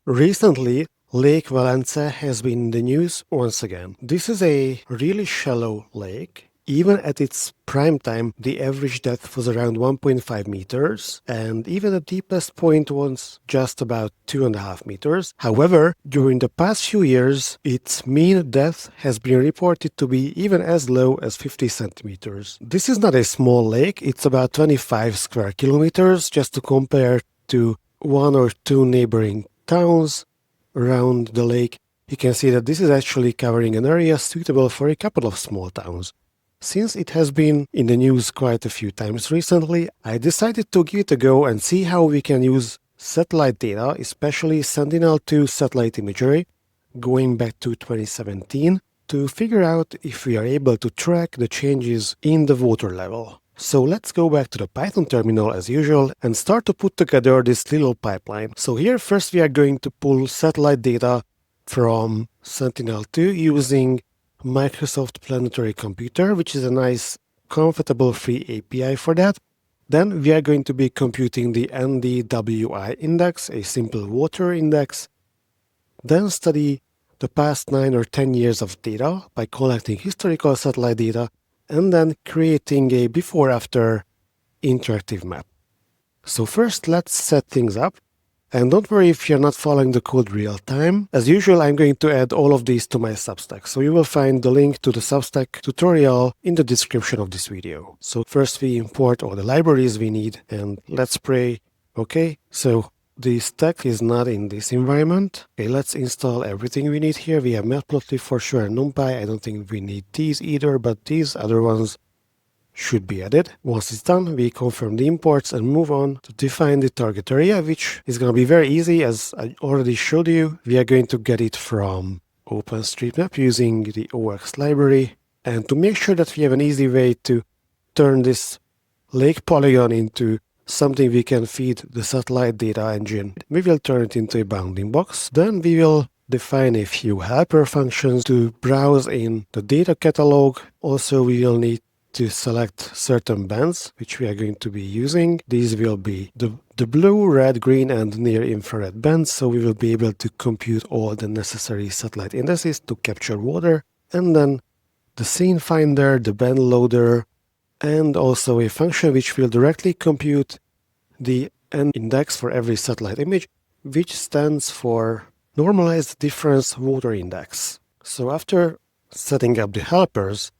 Recently, Lake Velence has been in the news once again. This is a really shallow lake. Even at its prime time, the average depth was around 1.5 meters, and even the deepest point was just about 2.5 meters. However, during the past few years, its mean depth has been reported to be even as low as 50 centimeters. This is not a small lake, it's about 25 square kilometers, just to compare to one or two neighboring towns around the lake. You can see that this is actually covering an area suitable for a couple of small towns. Since it has been in the news quite a few times recently, I decided to give it a go and see how we can use satellite data, especially Sentinel-2 satellite imagery, going back to 2017, to figure out if we are able to track the changes in the water level. So let's go back to the Python terminal as usual and start to put together this little pipeline. So here first we are going to pull satellite data from Sentinel-2 using Microsoft Planetary Computer, which is a nice, comfortable free API for that. Then we are going to be computing the NDWI index, a simple water index. Then study the past 9 or 10 years of data by collecting historical satellite data and then creating a before-after interactive map. So first, let's set things up. And don't worry if you're not following the code real time. As usual, I'm going to add all of these to my Substack. So you will find the link to the Substack tutorial in the description of this video. So first we import all the libraries we need and let's pray. Okay, so the stack is not in this environment. Okay, let's install everything we need here. We have Matplotlib for sure and NumPy. I don't think we need these either, but these other ones should be added. Once it's done, we confirm the imports and move on to define the target area, which is going to be very easy. As I already showed you, we are going to get it from OpenStreetMap using the OX library. And to make sure that we have an easy way to turn this lake polygon into something we can feed the satellite data engine, we will turn it into a bounding box. Then we will define a few helper functions to browse in the data catalog. Also, we will need to select certain bands which we are going to be using. These will be the blue, red, green and near infrared bands, so we will be able to compute all the necessary satellite indices to capture water, and then the scene finder, the band loader, and also a function which will directly compute the N index for every satellite image, which stands for normalized difference water index. So after setting up the helpers,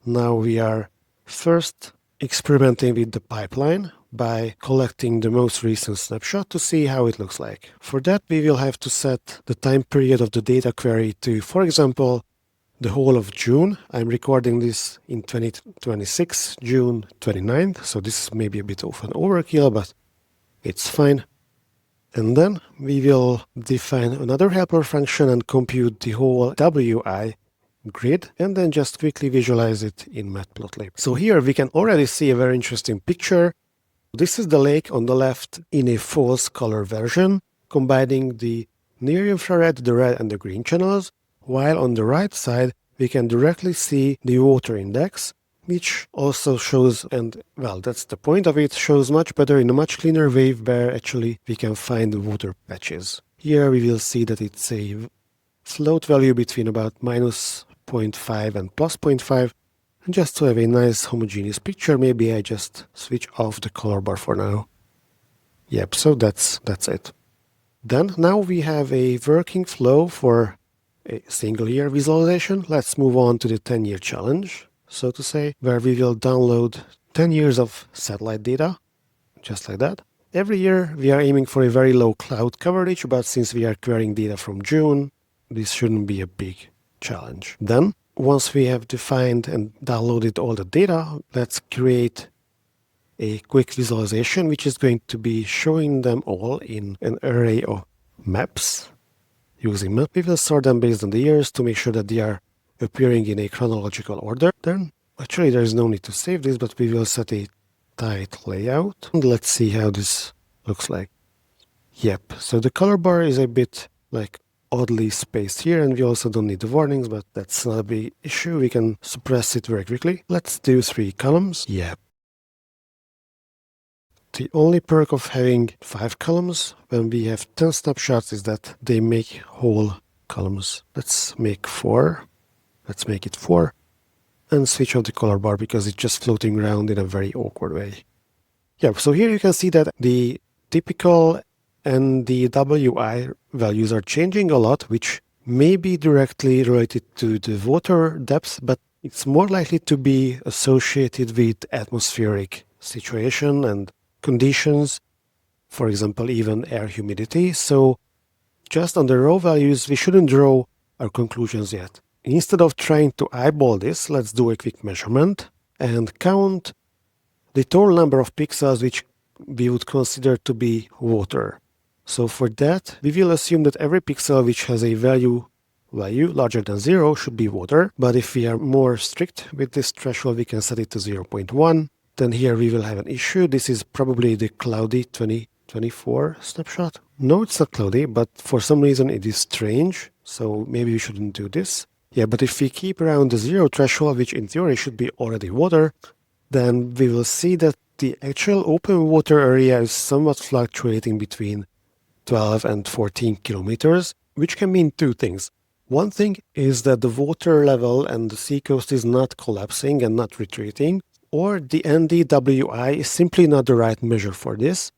now we are first experimenting with the pipeline by collecting the most recent snapshot to see how it looks like. For that, we will have to set the time period of the data query to, for example, the whole of June. I'm recording this in 2026, June 29th, so this is maybe a bit of an overkill, but it's fine. And then we will define another helper function and compute the whole WI grid and then just quickly visualize it in Matplotlib. So here we can already see a very interesting picture. This is the lake on the left in a false color version, combining the near infrared, the red and the green channels, while on the right side we can directly see the water index, which also shows, and well, that's the point of it, shows much better in a much cleaner way where actually we can find the water patches. Here we will see that it's a float value between about -0.5 and +0.5, and just to have a nice homogeneous picture, maybe I just switch off the color bar for now. Yep, so that's it. Then now we have a working flow for a single year visualization. Let's move on to the 10-year challenge, so to say, where we will download 10 years of satellite data, just like that. Every year we are aiming for a very low cloud coverage, but since we are querying data from June, this shouldn't be a big challenge. Then, once we have defined and downloaded all the data, let's create a quick visualization which is going to be showing them all in an array of maps. Using map, we will sort them based on the years to make sure that they are appearing in a chronological order. Then, actually there is no need to save this, but we will set a tight layout. And let's see how this looks like. Yep, so the color bar is a bit like oddly spaced here, and we also don't need the warnings, but that's not a big issue. We can suppress it very quickly. Let's do 3 columns. Yep. The only perk of having 5 columns when we have 10 snapshots is that they make whole columns. Let's make 4. Let's make it 4. And switch off the color bar because it's just floating around in a very awkward way. Yeah, so here you can see that the typical NDWI values are changing a lot, which may be directly related to the water depth, but it's more likely to be associated with atmospheric situation and conditions, for example, even air humidity. So just on the raw values, we shouldn't draw our conclusions yet. Instead of trying to eyeball this, let's do a quick measurement and count the total number of pixels which we would consider to be water. So for that, we will assume that every pixel which has a value larger than 0 should be water. But if we are more strict with this threshold, we can set it to 0.1. Then here we will have an issue. This is probably the cloudy 2024 snapshot. No, it's not cloudy, but for some reason it is strange. So maybe we shouldn't do this. Yeah, but if we keep around the 0 threshold, which in theory should be already water, then we will see that the actual open water area is somewhat fluctuating between 12 and 14 kilometers, which can mean two things. One thing is that the water level and the seacoast is not collapsing and not retreating, or the NDWI is simply not the right measure for this.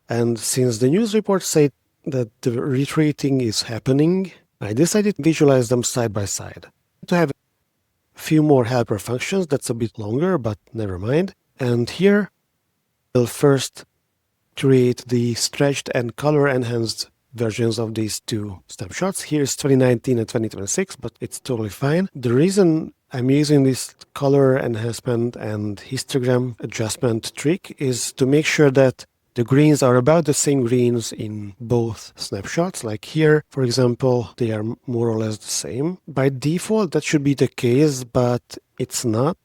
And since the news reports say that the retreating is happening, I decided to visualize them side by side. To have a few more helper functions, that's a bit longer, but never mind. And here we'll first create the stretched and color enhanced versions of these two snapshots. Here's 2019 and 2026, but it's totally fine. The reason I'm using this color enhancement and histogram adjustment trick is to make sure that the greens are about the same greens in both snapshots. Like here, for example, they are more or less the same. By default, that should be the case, but it's not,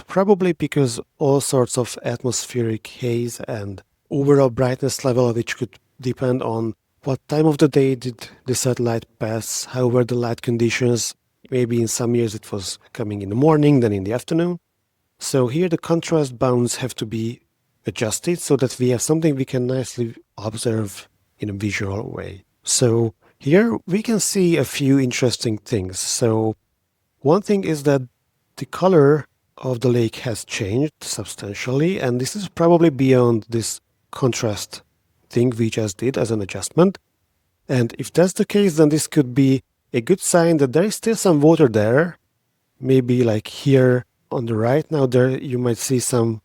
probably because all sorts of atmospheric haze and overall brightness level, which could depend on what time of the day did the satellite pass, how were the light conditions. Maybe in some years it was coming in the morning, then in the afternoon. So here the contrast bounds have to be adjusted so that we have something we can nicely observe in a visual way. So here we can see a few interesting things. So one thing is that the color of the lake has changed substantially, and this is probably beyond this contrast thing we just did as an adjustment. And if that's the case, then this could be a good sign that there is still some water there. Maybe like here on the right now, there you might see some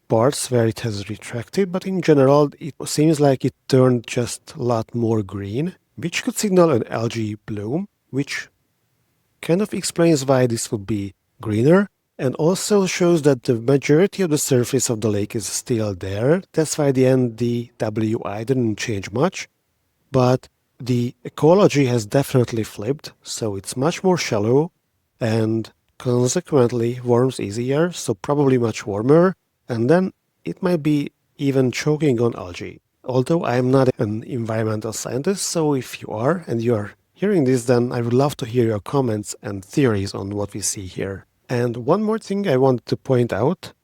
parts where it has retracted, but in general it seems like it turned just a lot more green, which could signal an algae bloom, which kind of explains why this would be greener, and also shows that the majority of the surface of the lake is still there. That's why the NDWI didn't change much, but the ecology has definitely flipped, so it's much more shallow and consequently warms easier, so probably much warmer. And then it might be even choking on algae. Although I am not an environmental scientist, so if you are and you are hearing this, then I would love to hear your comments and theories on what we see here. And one more thing I wanted to point out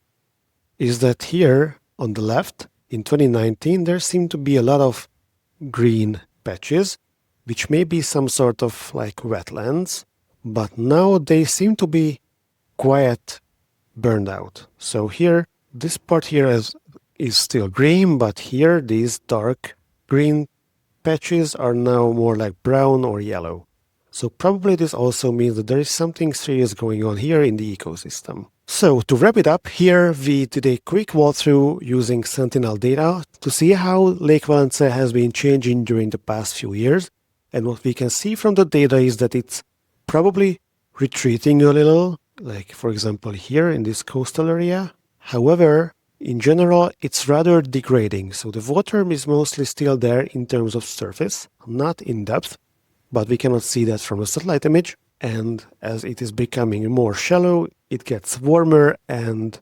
is that here on the left in 2019 there seemed to be a lot of green patches, which may be some sort of like wetlands, but now they seem to be quite burned out. So here this part here is still green, but here these dark green patches are now more like brown or yellow. So probably this also means that there is something serious going on here in the ecosystem. So to wrap it up, here we did a quick walkthrough using Sentinel data to see how Lake Velence has been changing during the past few years. And what we can see from the data is that it's probably retreating a little, like for example here in this coastal area. However, in general, it's rather degrading. So the water is mostly still there in terms of surface, not in depth, but we cannot see that from a satellite image. And as it is becoming more shallow, it gets warmer and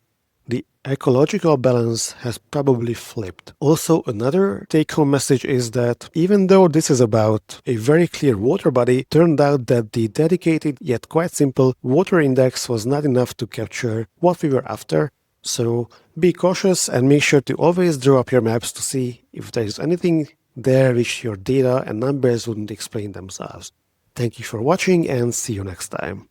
the ecological balance has probably flipped. Also, another take-home message is that even though this is about a very clear water body, it turned out that the dedicated yet quite simple water index was not enough to capture what we were after. So be cautious and make sure to always draw up your maps to see if there is anything there which your data and numbers wouldn't explain themselves. Thank you for watching and see you next time.